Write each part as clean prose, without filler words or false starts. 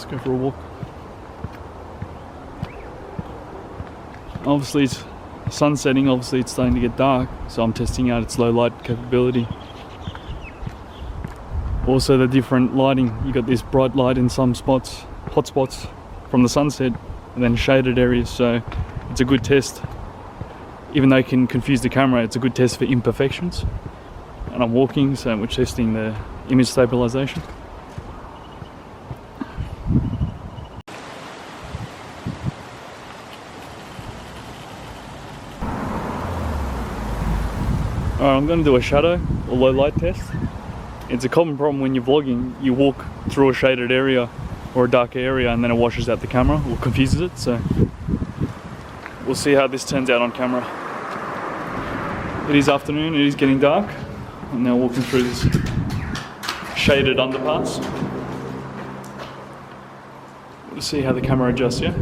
Let's go for a walk. Obviously it's sun setting, obviously it's starting to get dark, so I'm testing out its low light capability. Also the different lighting, you got this bright light in some spots, hot spots from the sunset, and then shaded areas, so it's a good test. Even though it can confuse the camera, it's a good test for imperfections. And I'm walking, so we're testing the image stabilization. Alright, I'm going to do a shadow or low light test. It's a common problem when you're vlogging, you walk through a shaded area or a dark area and then it washes out the camera or confuses it, so we'll see how this turns out on camera. It is afternoon, it is getting dark. I'm now walking through this shaded underpass. We'll see how the camera adjusts, yeah?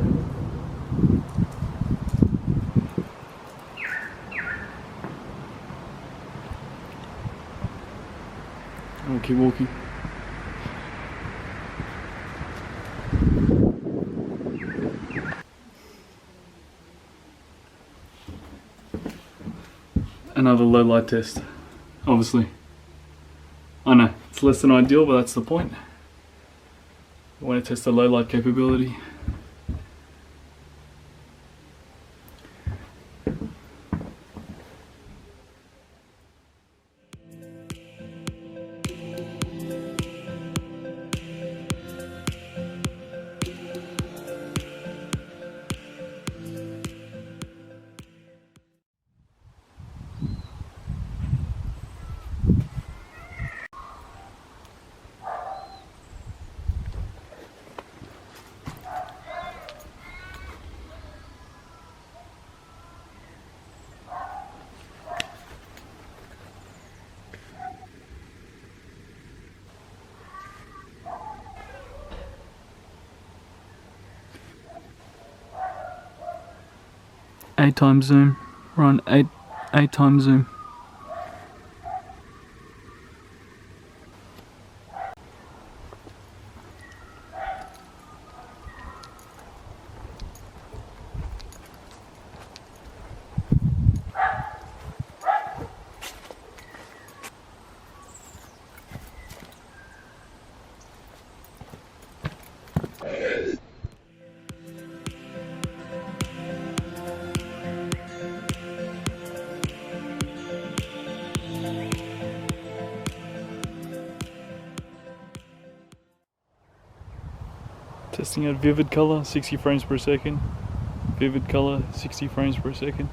I'll keep walking. Another low light test, obviously. I know, it's less than ideal, but that's the point. I want to test the low light capability. Eight times zoom. We're on eight times zoom. Testing out vivid color, 60 frames per second. Vivid color, 60 frames per second.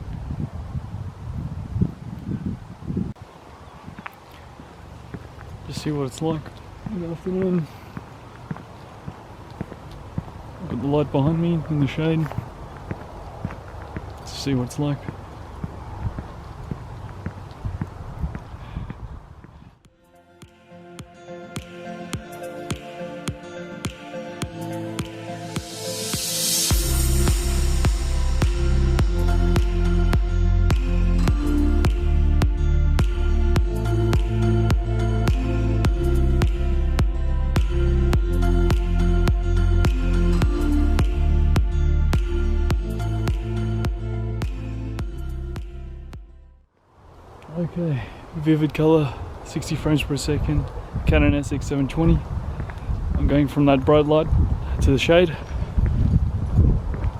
Just see what it's like. Good afternoon. Got the light behind me in the shade. Let's see what it's like. Okay, vivid color, 60 frames per second, Canon SX720. I'm going from that bright light to the shade.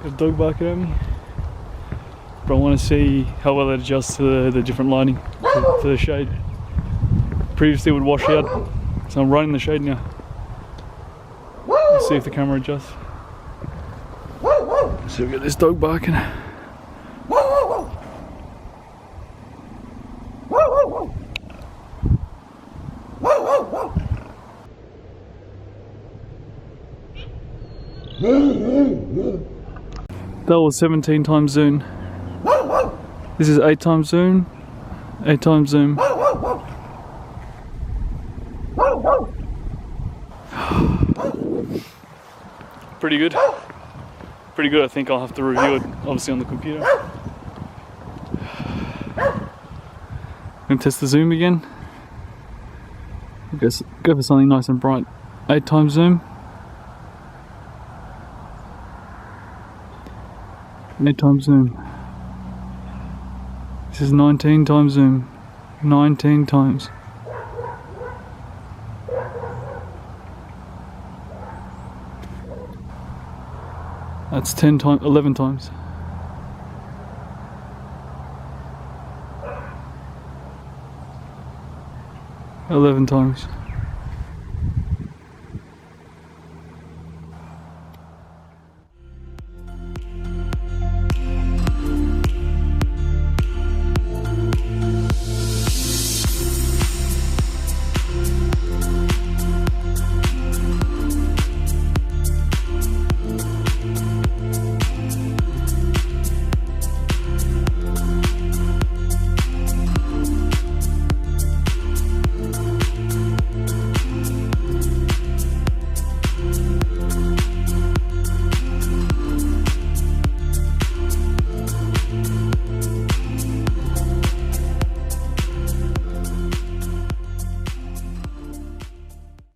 Got a dog barking at me. But I want to see how well it adjusts to the different lighting, to the shade. Previously it would wash out, so I'm right in the shade now. Let's see if the camera adjusts. So we've got this dog barking. That was 17 times zoom. This is 8 times zoom. 8 times zoom. Pretty good. Pretty good. I think I'll have to review it obviously on the computer. Gonna test the zoom again. Go for something nice and bright. 8 times zoom. 8 times zoom. This is 19 times zoom. 19 times. That's 10 times, 11 times. Eleven times.